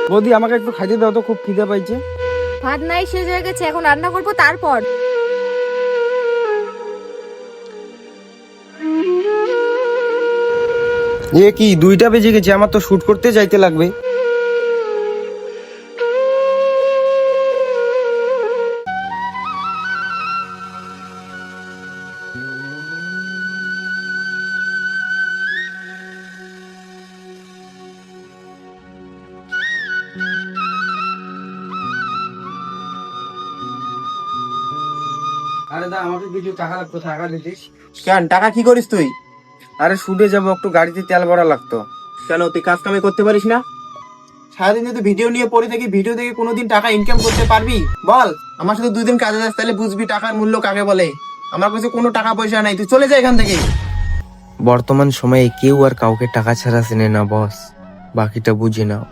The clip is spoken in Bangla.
বৌদি আমাকে একটু খাইতে দাও তো, খুব খিদে পাইছে। ভাত নাই, শেষ হয়ে গেছে, এখন রান্না করবো তারপর। এ কি 2টা বেজে গেছে, আমার তো শুট করতে যাইতে লাগবে। আরে দা, আমাকে কিছু টাকা লাগতো, টাকা দিতিস? কেন, টাকা কি করিস তুই? আরে শুটে যাবো, একটু গাড়িতে তেল ভরা লাগতো। কেন, তুই কাজ কামে করতে পারিস না? সারাদিন যদি ভিডিও নিয়ে পড়ে থাকি, ভিডিও থেকে কোনোদিন টাকা ইনকাম করতে পারবি? বল, আমার সাথে 2 দিন কাজে যাস, তাহলে বুঝবি টাকার মূল্য কাকে বলে। আমার কাছে কোনো টাকা পয়সা নাই, তুই চলে যা এখান থেকে। বর্তমান সময়ে কেউ আর কাউকে টাকা ছাড়া চেনে না বস, বাকিটা বুঝে নাও।